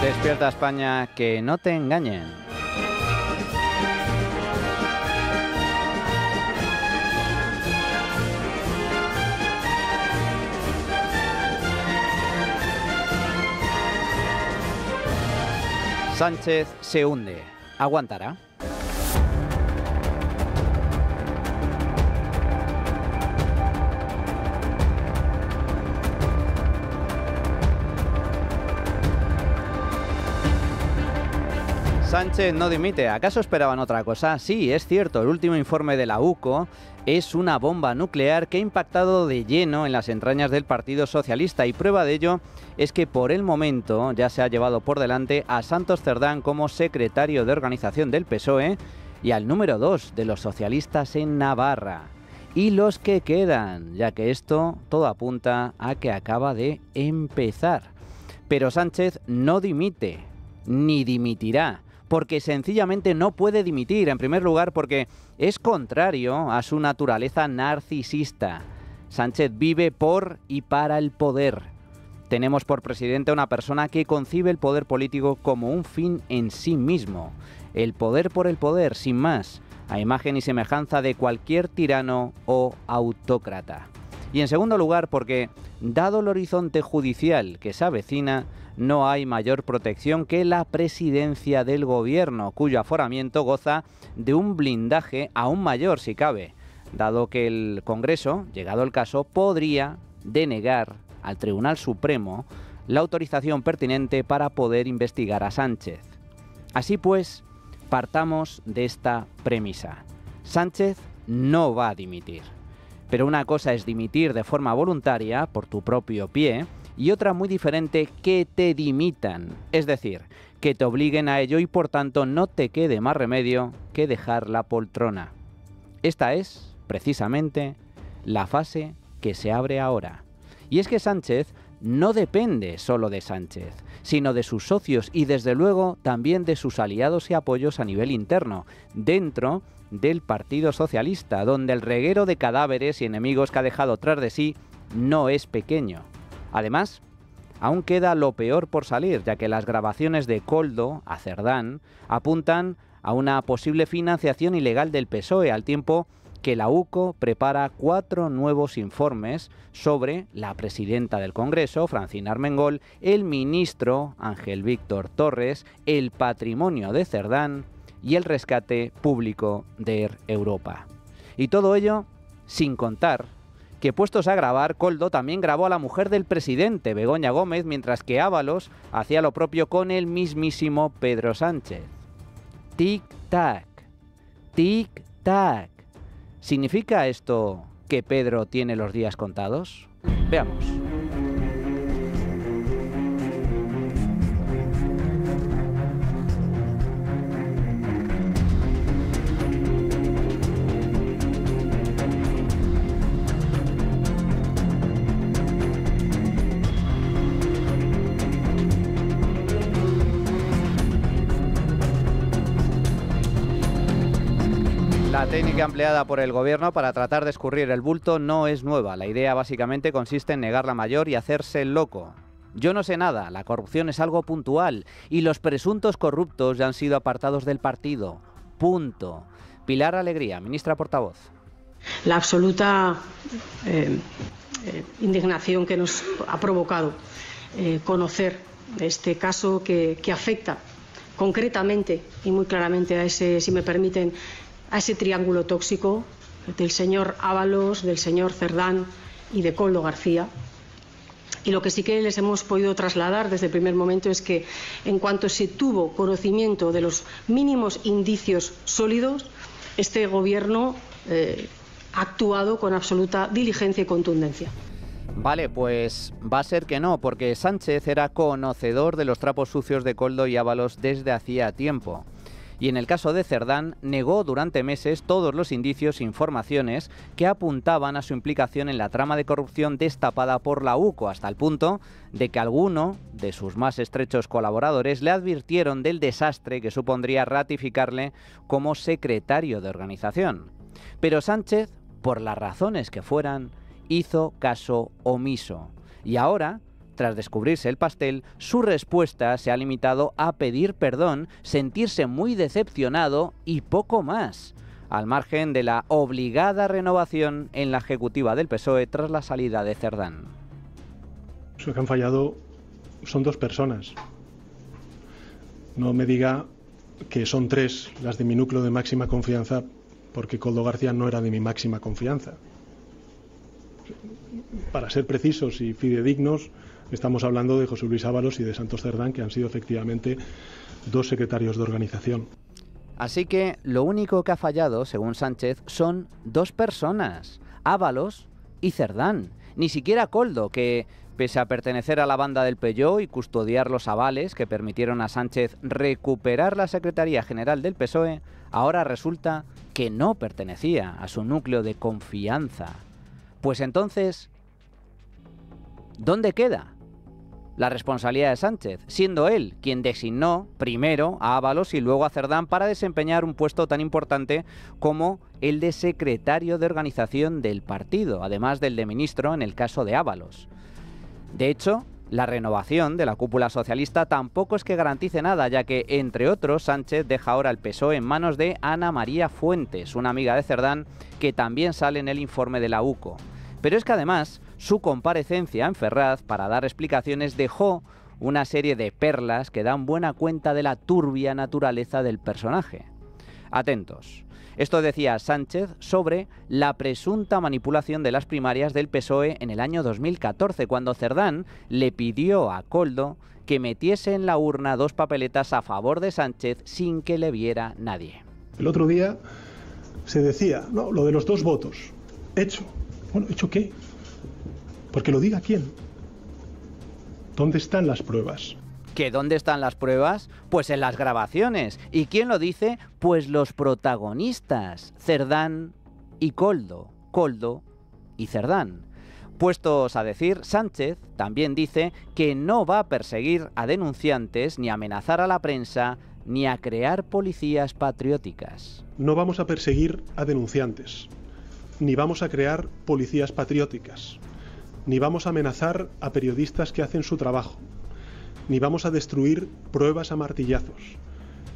Despierta España, que no te engañen. Sánchez se hunde. ¿Aguantará? Sánchez no dimite. ¿Acaso esperaban otra cosa? Sí, es cierto, el último informe de la UCO es una bomba nuclear que ha impactado de lleno en las entrañas del Partido Socialista, y prueba de ello es que por el momento ya se ha llevado por delante a Santos Cerdán como secretario de organización del PSOE y al número 2 de los socialistas en Navarra. Y los que quedan, ya que esto todo apunta a que acaba de empezar. Pero Sánchez no dimite, ni dimitirá, porque sencillamente no puede dimitir. En primer lugar, porque es contrario a su naturaleza narcisista. Sánchez vive por y para el poder. Tenemos por presidente a una persona que concibe el poder político como un fin en sí mismo. El poder por el poder, sin más, a imagen y semejanza de cualquier tirano o autócrata. Y en segundo lugar, porque, dado el horizonte judicial que se avecina, no hay mayor protección que la presidencia del gobierno, cuyo aforamiento goza de un blindaje aún mayor si cabe, dado que el Congreso, llegado el caso, podría denegar al Tribunal Supremo la autorización pertinente para poder investigar a Sánchez. Así pues, partamos de esta premisa. Sánchez no va a dimitir. Pero una cosa es dimitir de forma voluntaria, por tu propio pie, y otra muy diferente, que te dimitan, es decir, que te obliguen a ello y por tanto no te quede más remedio que dejar la poltrona. Esta es, precisamente, la fase que se abre ahora. Y es que Sánchez no depende solo de Sánchez, sino de sus socios y desde luego también de sus aliados y apoyos a nivel interno, dentro del Partido Socialista, donde el reguero de cadáveres y enemigos que ha dejado tras de sí no es pequeño. Además, aún queda lo peor por salir, ya que las grabaciones de Koldo a Cerdán apuntan a una posible financiación ilegal del PSOE, al tiempo que la UCO prepara 4 nuevos informes sobre la presidenta del Congreso, Francina Armengol, el ministro Ángel Víctor Torres, el patrimonio de Cerdán y el rescate público de Air Europa. Y todo ello sin contar que, puestos a grabar, Koldo también grabó a la mujer del presidente, Begoña Gómez, mientras que Ábalos hacía lo propio con el mismísimo Pedro Sánchez. Tic-tac, tic-tac. ¿Significa esto que Pedro tiene los días contados? Veamos. La técnica empleada por el gobierno para tratar de escurrir el bulto no es nueva. La idea básicamente consiste en negar la mayor y hacerse el loco. Yo no sé nada, la corrupción es algo puntual y los presuntos corruptos ya han sido apartados del partido. Punto. Pilar Alegría, ministra portavoz. La absoluta indignación que nos ha provocado conocer este caso que afecta concretamente y muy claramente a ese, si me permiten, a ese triángulo tóxico del señor Ábalos, del señor Cerdán y de Koldo García. Y lo que sí que les hemos podido trasladar desde el primer momento es que, en cuanto se tuvo conocimiento de los mínimos indicios sólidos, este Gobierno ha actuado con absoluta diligencia y contundencia. Vale, pues va a ser que no, porque Sánchez era conocedor de los trapos sucios de Koldo y Ábalos desde hacía tiempo. Y en el caso de Cerdán, negó durante meses todos los indicios e informaciones que apuntaban a su implicación en la trama de corrupción destapada por la UCO, hasta el punto de que alguno de sus más estrechos colaboradores le advirtieron del desastre que supondría ratificarle como secretario de organización. Pero Sánchez, por las razones que fueran, hizo caso omiso. Y ahora, Tras descubrirse el pastel, su respuesta se ha limitado a pedir perdón, sentirse muy decepcionado y poco más, al margen de la obligada renovación en la ejecutiva del PSOE tras la salida de Cerdán. Lo que han fallado son 2 personas. No me diga que son 3 las de mi núcleo de máxima confianza, porque Koldo García no era de mi máxima confianza. Para ser precisos y fidedignos, estamos hablando de José Luis Ábalos y de Santos Cerdán, que han sido efectivamente 2 secretarios de organización. Así que lo único que ha fallado, según Sánchez, son 2 personas, Ábalos y Cerdán. Ni siquiera Koldo, que pese a pertenecer a la banda del Peyo y custodiar los avales que permitieron a Sánchez recuperar la Secretaría General del PSOE, ahora resulta que no pertenecía a su núcleo de confianza. Pues entonces, ¿dónde queda la responsabilidad de Sánchez, siendo él quien designó primero a Ábalos y luego a Cerdán para desempeñar un puesto tan importante como el de secretario de organización del partido, además del de ministro en el caso de Ábalos? De hecho, la renovación de la cúpula socialista tampoco es que garantice nada, ya que, entre otros, Sánchez deja ahora el PSOE en manos de Ana María Fuentes, una amiga de Cerdán, que también sale en el informe de la UCO. Pero es que además, su comparecencia en Ferraz para dar explicaciones dejó una serie de perlas que dan buena cuenta de la turbia naturaleza del personaje. Atentos. Esto decía Sánchez sobre la presunta manipulación de las primarias del PSOE en el año 2014, cuando Cerdán le pidió a Koldo que metiese en la urna 2 papeletas a favor de Sánchez sin que le viera nadie. El otro día se decía, no, lo de los 2 votos, hecho. Bueno, ¿hecho qué? Porque lo diga quién. ¿Dónde están las pruebas? ¿Que dónde están las pruebas? Pues en las grabaciones. ¿Y quién lo dice? Pues los protagonistas, Cerdán y Koldo. Koldo y Cerdán. Puestos a decir, Sánchez también dice que no va a perseguir a denunciantes, ni a amenazar a la prensa, ni a crear policías patrióticas. No vamos a perseguir a denunciantes, ni vamos a crear policías patrióticas, ni vamos a amenazar a periodistas que hacen su trabajo, ni vamos a destruir pruebas a martillazos,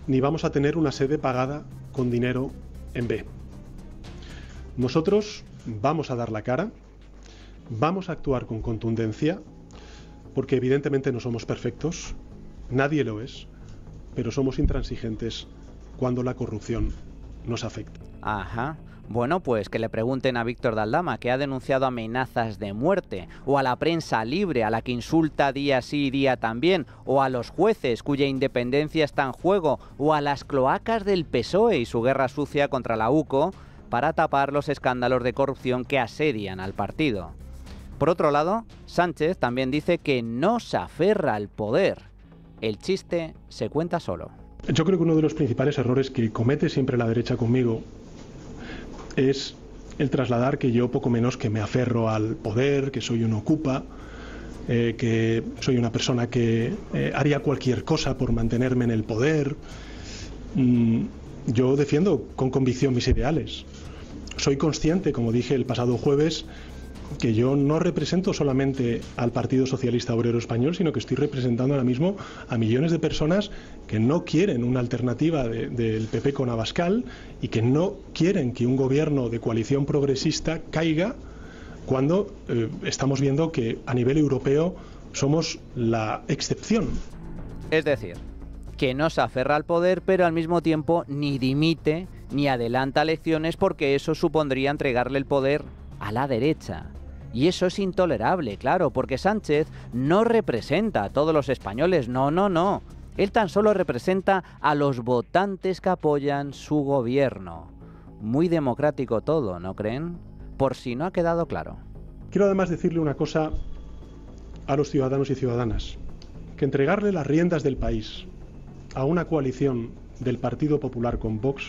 ni vamos a tener una sede pagada con dinero en B. Nosotros vamos a dar la cara, vamos a actuar con contundencia, porque evidentemente no somos perfectos, nadie lo es, pero somos intransigentes cuando la corrupción nos afecta. Ajá. Bueno, pues que le pregunten a Víctor de Aldama, que ha denunciado amenazas de muerte, o a la prensa libre, a la que insulta día sí y día también, o a los jueces, cuya independencia está en juego, o a las cloacas del PSOE y su guerra sucia contra la UCO para tapar los escándalos de corrupción que asedian al partido. Por otro lado, Sánchez también dice que no se aferra al poder. El chiste se cuenta solo. Yo creo que uno de los principales errores que comete siempre la derecha conmigo es el trasladar que yo poco menos que me aferro al poder, que soy un ocupa, que soy una persona que haría cualquier cosa por mantenerme en el poder. Yo defiendo con convicción mis ideales. Soy consciente, como dije el pasado jueves, que yo no represento solamente al Partido Socialista Obrero Español, sino que estoy representando ahora mismo a millones de personas que no quieren una alternativa del PP con Abascal y que no quieren que un gobierno de coalición progresista caiga cuando estamos viendo que a nivel europeo somos la excepción. Es decir, que no se aferra al poder, pero al mismo tiempo ni dimite ni adelanta elecciones, porque eso supondría entregarle el poder a la derecha. Y eso es intolerable, claro, porque Sánchez no representa a todos los españoles, no. Él tan solo representa a los votantes que apoyan su gobierno. Muy democrático todo, ¿no creen? Por si no ha quedado claro. Quiero además decirle una cosa a los ciudadanos y ciudadanas, que entregarle las riendas del país a una coalición del Partido Popular con Vox,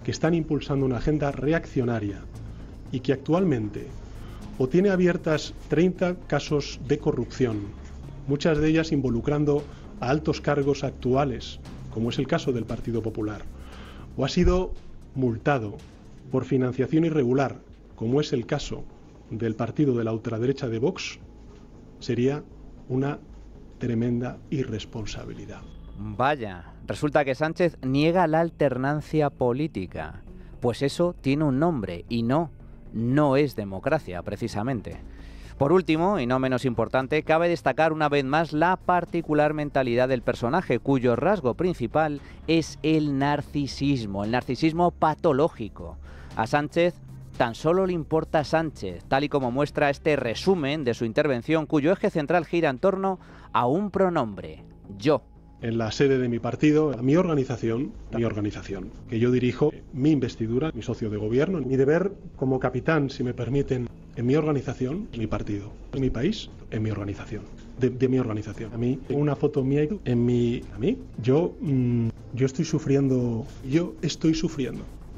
que están impulsando una agenda reaccionaria y que actualmente o tiene abiertas 30 casos de corrupción, muchas de ellas involucrando a altos cargos actuales, como es el caso del Partido Popular, o ha sido multado por financiación irregular, como es el caso del partido de la ultraderecha de Vox, sería una tremenda irresponsabilidad. Vaya, resulta que Sánchez niega la alternancia política. Pues eso tiene un nombre y no es democracia, precisamente. Por último, y no menos importante, cabe destacar una vez más la particular mentalidad del personaje, cuyo rasgo principal es el narcisismo patológico. A Sánchez tan solo le importa Sánchez, tal y como muestra este resumen de su intervención, cuyo eje central gira en torno a un pronombre: yo. En la sede de mi partido, mi organización, que yo dirijo, mi investidura, mi socio de gobierno, mi deber como capitán, si me permiten, en mi organización, mi partido, en mi país, en mi organización, de mi organización. A mí, una foto mía yo estoy sufriendo,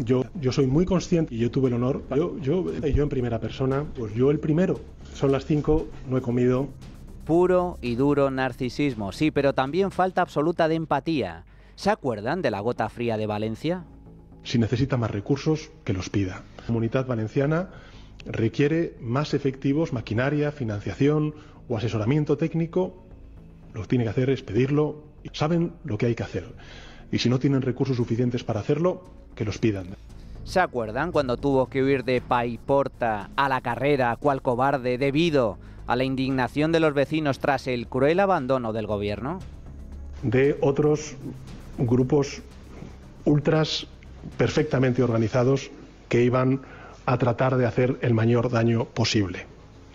Yo soy muy consciente y yo tuve el honor, yo en primera persona, pues yo el primero. Son las 5, no he comido. Puro y duro narcisismo, sí, pero también falta absoluta de empatía. ¿Se acuerdan de la gota fría de Valencia? Si necesita más recursos, que los pida. La Comunidad Valenciana requiere más efectivos, maquinaria, financiación o asesoramiento técnico. Lo que tiene que hacer es pedirlo. Saben lo que hay que hacer. Y si no tienen recursos suficientes para hacerlo, que los pidan. ¿Se acuerdan cuando tuvo que huir de Paiporta a la carrera, cual cobarde, debido a la indignación de los vecinos tras el cruel abandono del gobierno? De otros grupos ultras perfectamente organizados que iban a tratar de hacer el mayor daño posible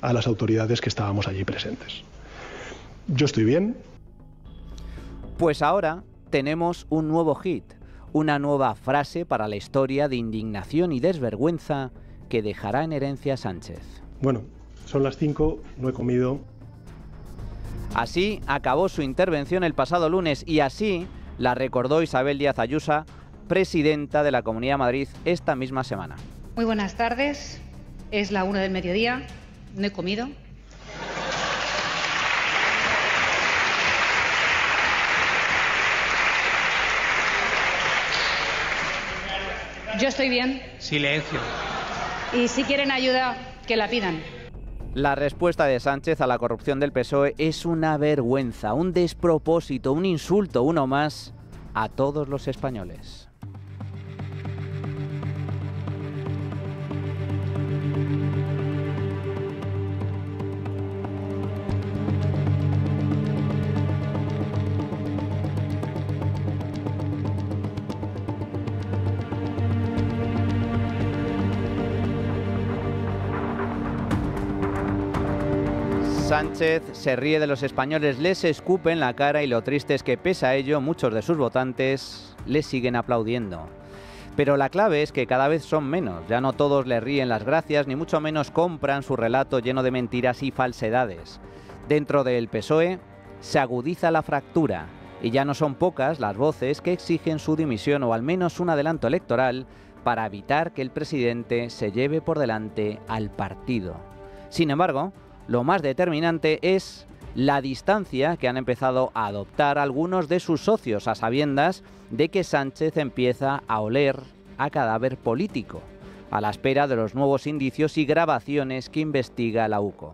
a las autoridades que estábamos allí presentes. Yo estoy bien. Pues ahora tenemos un nuevo hit, una nueva frase para la historia de indignación y desvergüenza que dejará en herencia a Sánchez. Bueno, son las 5, no he comido. Así acabó su intervención el pasado lunes y así la recordó Isabel Díaz Ayuso, presidenta de la Comunidad de Madrid, esta misma semana. Muy buenas tardes, es la 1 del mediodía, no he comido. Yo estoy bien. Silencio. Y si quieren ayuda, que la pidan. La respuesta de Sánchez a la corrupción del PSOE es una vergüenza, un despropósito, un insulto, uno más, a todos los españoles. Sánchez se ríe de los españoles, les escupe en la cara y lo triste es que pese a ello muchos de sus votantes le siguen aplaudiendo. Pero la clave es que cada vez son menos, ya no todos le ríen las gracias ni mucho menos compran su relato lleno de mentiras y falsedades. Dentro del PSOE se agudiza la fractura y ya no son pocas las voces que exigen su dimisión o al menos un adelanto electoral para evitar que el presidente se lleve por delante al partido. Sin embargo, lo más determinante es la distancia que han empezado a adoptar algunos de sus socios a sabiendas de que Sánchez empieza a oler a cadáver político, a la espera de los nuevos indicios y grabaciones que investiga la UCO.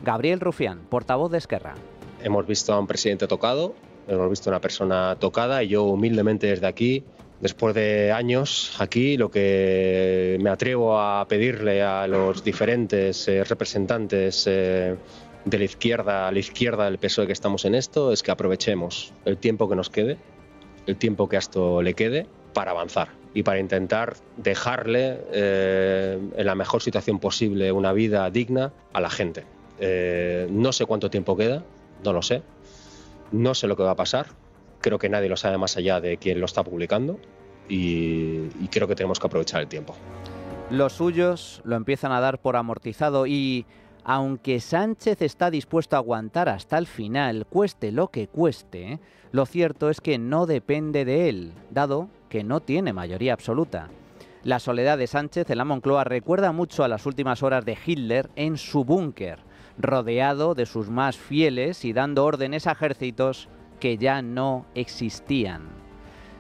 Gabriel Rufián, portavoz de Esquerra. Hemos visto a un presidente tocado, hemos visto a una persona tocada y yo humildemente desde aquí, después de años aquí, lo que me atrevo a pedirle a los diferentes representantes de la izquierda, a la izquierda del PSOE que estamos en esto, es que aprovechemos el tiempo que nos quede, el tiempo que a esto le quede, para avanzar y para intentar dejarle en la mejor situación posible una vida digna a la gente. No sé cuánto tiempo queda, no lo sé, no sé lo que va a pasar. Creo que nadie lo sabe más allá de quien lo está publicando y creo que tenemos que aprovechar el tiempo. Los suyos lo empiezan a dar por amortizado y, aunque Sánchez está dispuesto a aguantar hasta el final, cueste lo que cueste, lo cierto es que no depende de él, dado que no tiene mayoría absoluta. La soledad de Sánchez en la Moncloa recuerda mucho a las últimas horas de Hitler en su búnker, rodeado de sus más fieles y dando órdenes a ejércitos que ya no existían.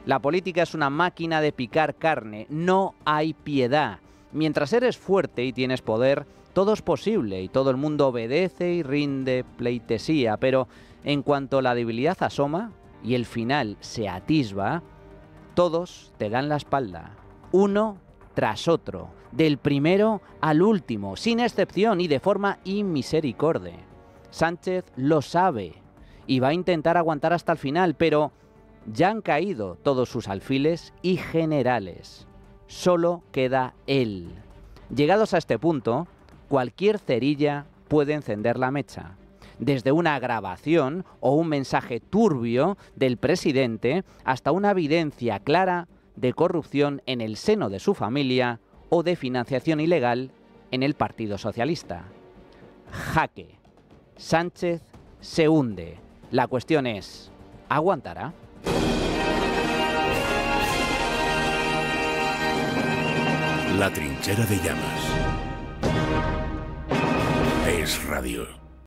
La política es una máquina de picar carne, no hay piedad. Mientras eres fuerte y tienes poder, todo es posible y todo el mundo obedece y rinde pleitesía, pero en cuanto la debilidad asoma y el final se atisba, todos te dan la espalda, uno tras otro, del primero al último, sin excepción y de forma inmisericorde. Sánchez lo sabe y va a intentar aguantar hasta el final, pero ya han caído todos sus alfiles y generales. Solo queda él. Llegados a este punto, cualquier cerilla puede encender la mecha. Desde una grabación o un mensaje turbio del presidente hasta una evidencia clara de corrupción en el seno de su familia o de financiación ilegal en el Partido Socialista. Jaque. Sánchez se hunde. La cuestión es, ¿aguantará? La trinchera de llamas. Es Radio.